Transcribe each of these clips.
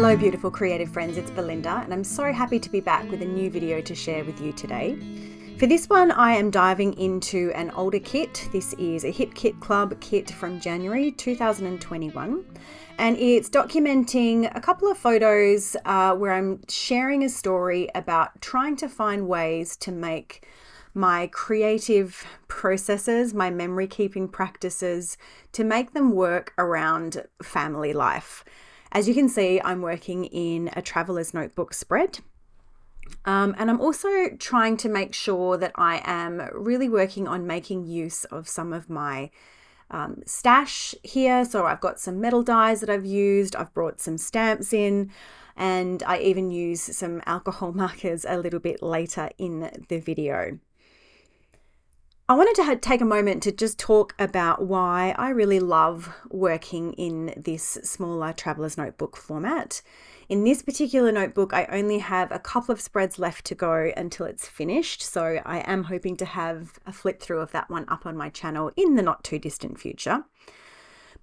Hello beautiful creative friends, it's Belinda and I'm so happy to be back with a new video to share with you today. For this one I am diving into an older kit. This is a Hip Kit Club kit from January 2021 and it's documenting a couple of photos where I'm sharing a story about trying to find ways to make my creative processes, my memory keeping practices, to make them work around family life. As you can see, I'm working in a traveler's notebook spread. And I'm also trying to make sure that I am really working on making use of some of my stash here. So I've got some metal dies that I've used. I've brought some stamps in, and I even use some alcohol markers a little bit later in the video. I wanted to take a moment to just talk about why I really love working in this smaller traveler's notebook format. In this particular notebook, I only have a couple of spreads left to go until it's finished, so I am hoping to have a flip through of that one up on my channel in the not too distant future.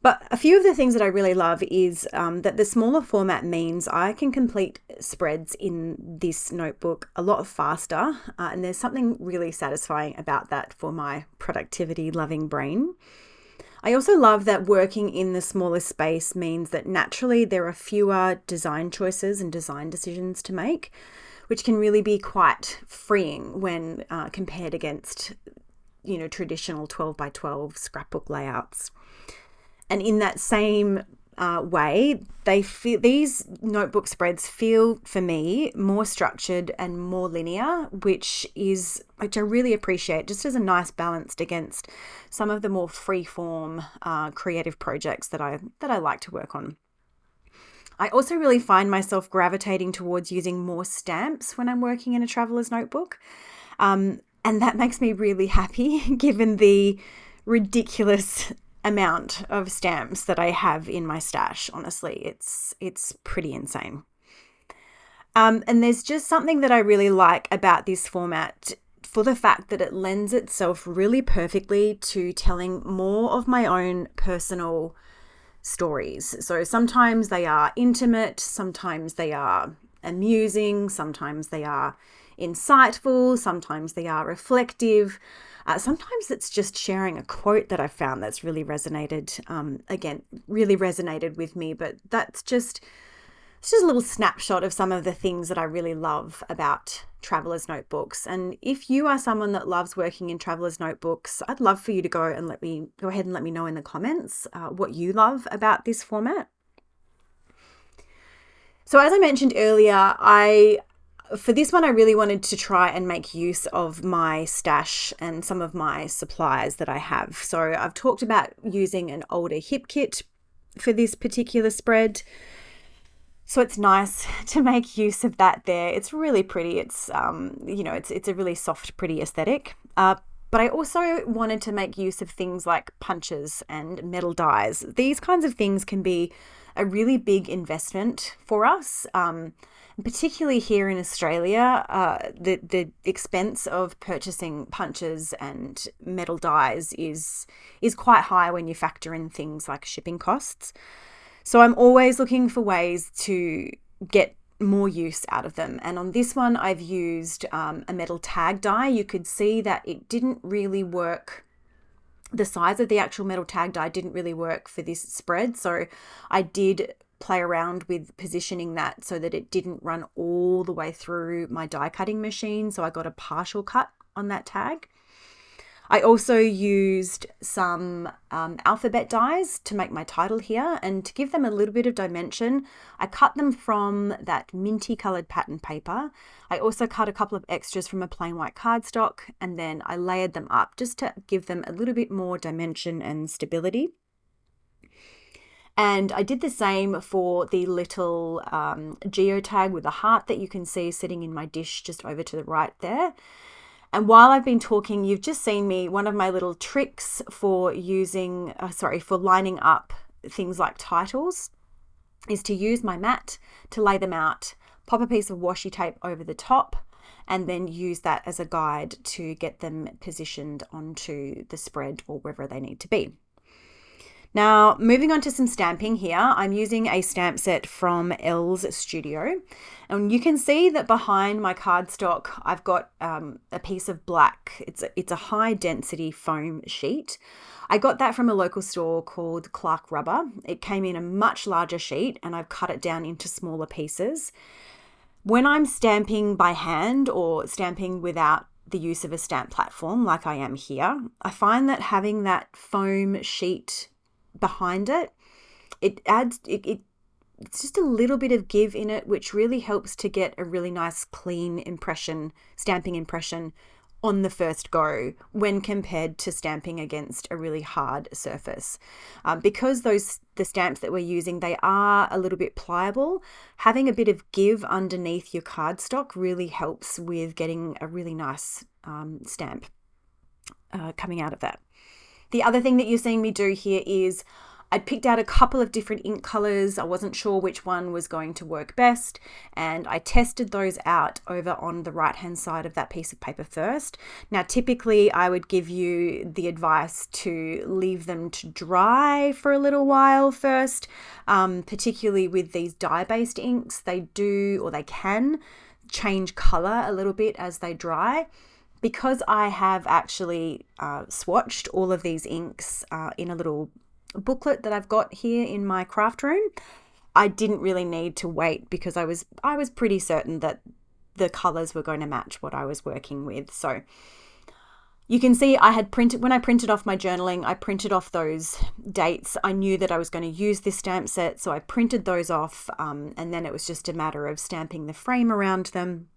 But a few of the things that I really love is that the smaller format means I can complete spreads in this notebook a lot faster. And there's something really satisfying about that for my productivity loving brain. I also love that working in the smaller space means that naturally there are fewer design choices and design decisions to make, which can really be quite freeing when compared against, traditional 12 by 12 scrapbook layouts. And in that same way, these notebook spreads feel for me more structured and more linear, which I really appreciate, just as a nice balance against some of the more free-form creative projects that I like to work on. I also really find myself gravitating towards using more stamps when I'm working in a traveler's notebook, and that makes me really happy given the ridiculous amount of stamps that I have in my stash. Honestly, it's pretty insane. And there's just something that I really like about this format for the fact that it lends itself really perfectly to telling more of my own personal stories. So sometimes they are intimate, sometimes they are amusing, sometimes they are insightful, sometimes they are reflective. Sometimes it's just sharing a quote that I found that's really resonated, really resonated with me, but it's just a little snapshot of some of the things that I really love about traveler's notebooks. And if you are someone that loves working in traveler's notebooks, I'd love for you to go ahead and let me know in the comments what you love about this format. So as I mentioned earlier, for this one, I really wanted to try and make use of my stash and some of my supplies that I have. So I've talked about using an older hip kit for this particular spread. So it's nice to make use of that there. It's really pretty. It's, it's a really soft, pretty aesthetic. But I also wanted to make use of things like punches and metal dies. These kinds of things can be a really big investment for us. Particularly here in Australia, the expense of purchasing punches and metal dies is quite high when you factor in things like shipping costs. So I'm always looking for ways to get more use out of them. And on this one, I've used a metal tag die. You could see that it didn't really work. The size of the actual metal tag die didn't really work for this spread. So I did play around with positioning that so that it didn't run all the way through my die cutting machine. So I got a partial cut on that tag. I also used some alphabet dies to make my title here, and to give them a little bit of dimension, I cut them from that minty colored pattern paper. I also cut a couple of extras from a plain white cardstock, and then I layered them up just to give them a little bit more dimension and stability. And I did the same for the little geotag with a heart that you can see sitting in my dish just over to the right there. And while I've been talking, you've just seen me, one of my little tricks for lining up things like titles is to use my mat to lay them out, pop a piece of washi tape over the top, and then use that as a guide to get them positioned onto the spread or wherever they need to be. Now, moving on to some stamping here, I'm using a stamp set from Elle's Studio. And you can see that behind my cardstock, I've got a piece of black. It's a high density foam sheet. I got that from a local store called Clark Rubber. It came in a much larger sheet and I've cut it down into smaller pieces. When I'm stamping by hand or stamping without the use of a stamp platform like I am here, I find that having that foam sheet behind it, it's just a little bit of give in it, which really helps to get a really nice clean stamping impression on the first go when compared to stamping against a really hard surface. Because the stamps that we're using, they are a little bit pliable, having a bit of give underneath your cardstock really helps with getting a really nice stamp coming out of that. The other thing that you're seeing me do here is I'd picked out a couple of different ink colors. I wasn't sure which one was going to work best, and I tested those out over on the right hand side of that piece of paper first. Now, typically I would give you the advice to leave them to dry for a little while first, particularly with these dye-based inks. They can change color a little bit as they dry. Because I have actually swatched all of these inks in a little booklet that I've got here in my craft room, I didn't really need to wait because I was pretty certain that the colors were going to match what I was working with. So you can see when I printed off my journaling, I printed off those dates. I knew that I was going to use this stamp set, so I printed those off, and then it was just a matter of stamping the frame around them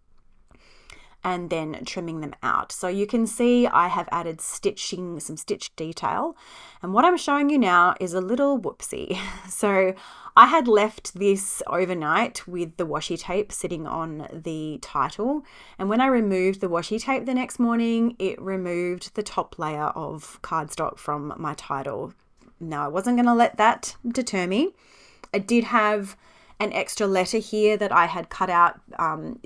and then trimming them out. So you can see I have added some stitch detail. And what I'm showing you now is a little whoopsie. So I had left this overnight with the washi tape sitting on the title. And when I removed the washi tape the next morning, it removed the top layer of cardstock from my title. Now, I wasn't going to let that deter me. I did have an extra letter here that I had cut out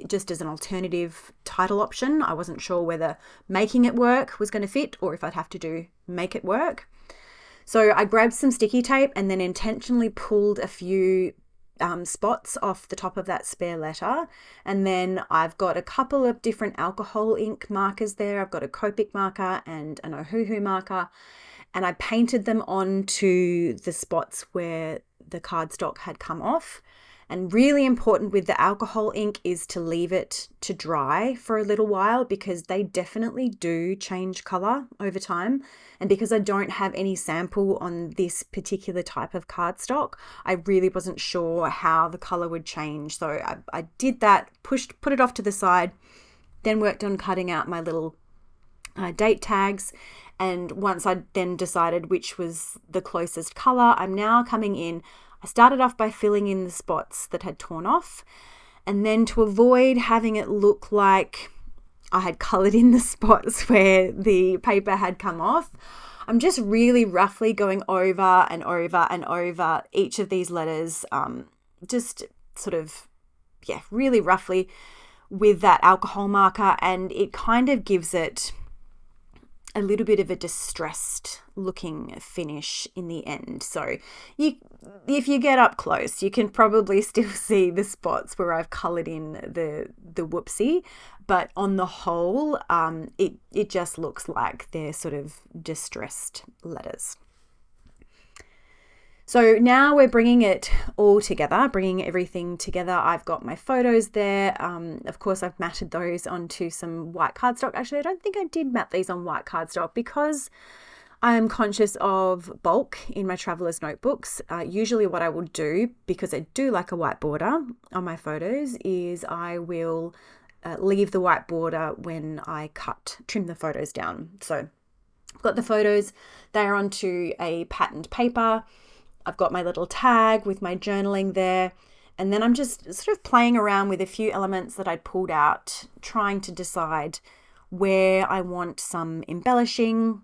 just as an alternative title option. I wasn't sure whether making it work was going to fit or if I'd have to make it work. So I grabbed some sticky tape and then intentionally pulled a few spots off the top of that spare letter. And then I've got a couple of different alcohol ink markers there. I've got a Copic marker and an Ohuhu marker. And I painted them onto the spots where the cardstock had come off. And really important with the alcohol ink is to leave it to dry for a little while because they definitely do change color over time. And because I don't have any sample on this particular type of cardstock, I really wasn't sure how the color would change. So I did that, put it off to the side, then worked on cutting out my little date tags. And once I then decided which was the closest color, I'm now coming in. I started off by filling in the spots that had torn off, and then to avoid having it look like I had colored in the spots where the paper had come off, I'm just really roughly going over and over and over each of these letters, just sort of, really roughly with that alcohol marker, and it kind of gives it a little bit of a distressed looking finish in the end. So if you get up close, you can probably still see the spots where I've colored in the whoopsie, but on the whole, it just looks like they're sort of distressed letters. So now we're bringing it all together, bringing everything together. I've got my photos there. Of course, I've matted those onto some white cardstock. Actually, I don't think I did mat these on white cardstock because I am conscious of bulk in my traveler's notebooks. Usually what I will do, because I do like a white border on my photos, is I will leave the white border when I trim the photos down. So I've got the photos, they're onto a patterned paper. I've got my little tag with my journaling there, and then I'm just sort of playing around with a few elements that I'd pulled out, trying to decide where I want some embellishing.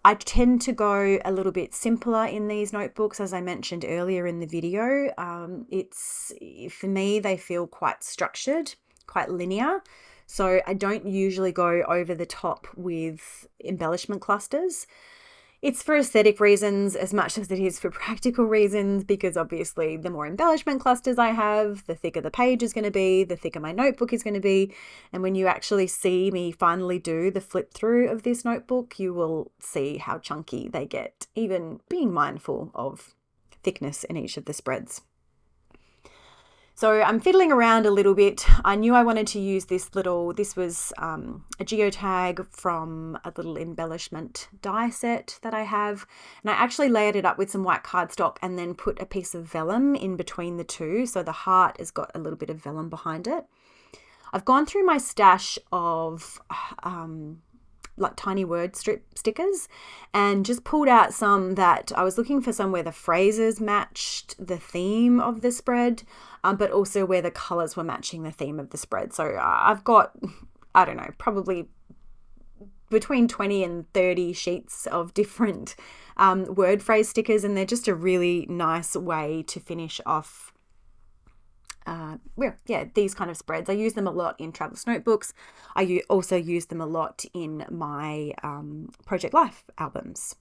I tend to go a little bit simpler in these notebooks, as I mentioned earlier in the video. For me, they feel quite structured, quite linear. So I don't usually go over the top with embellishment clusters. It's for aesthetic reasons as much as it is for practical reasons, because obviously the more embellishment clusters I have, the thicker the page is going to be, the thicker my notebook is going to be. And when you actually see me finally do the flip through of this notebook, you will see how chunky they get, even being mindful of thickness in each of the spreads. So I'm fiddling around a little bit. I knew I wanted to use this was a geotag from a little embellishment die set that I have. And I actually layered it up with some white cardstock and then put a piece of vellum in between the two. So the heart has got a little bit of vellum behind it. I've gone through my stash of like tiny word strip stickers and just pulled out some that I was looking for, some where the phrases matched the theme of the spread, but also where the colors were matching the theme of the spread. So I've got, I don't know, probably between 20 and 30 sheets of different word phrase stickers, and they're just a really nice way to finish off these kind of spreads. I use them a lot in Travel's notebooks. I also use them a lot in my Project Life albums.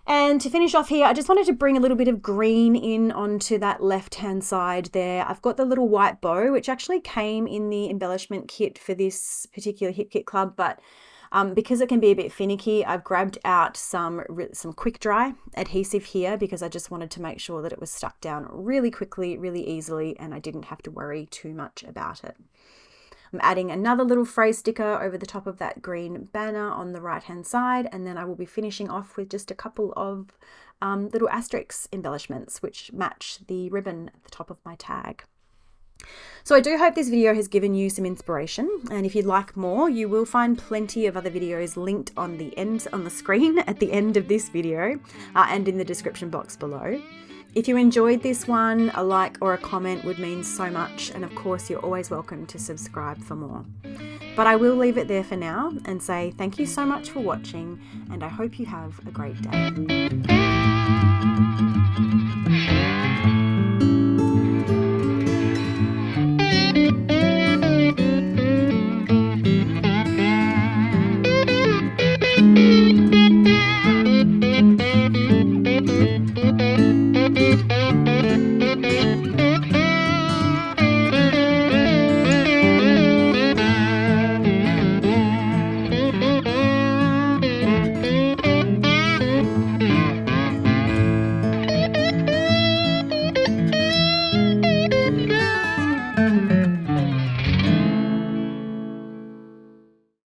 And to finish off here, I just wanted to bring a little bit of green in onto that left-hand side there. I've got the little white bow, which actually came in the embellishment kit for this particular Hip Kit Club, but because it can be a bit finicky, I've grabbed out some quick dry adhesive here because I just wanted to make sure that it was stuck down really quickly, really easily, and I didn't have to worry too much about it. I'm adding another little phrase sticker over the top of that green banner on the right hand side, and then I will be finishing off with just a couple of little asterisk embellishments which match the ribbon at the top of my tag. So I do hope this video has given you some inspiration, and if you'd like more, you will find plenty of other videos linked on the screen at the end of this video and in the description box below. If you enjoyed this one, a like or a comment would mean so much, and of course you're always welcome to subscribe for more. But I will leave it there for now and say thank you so much for watching, and I hope you have a great day.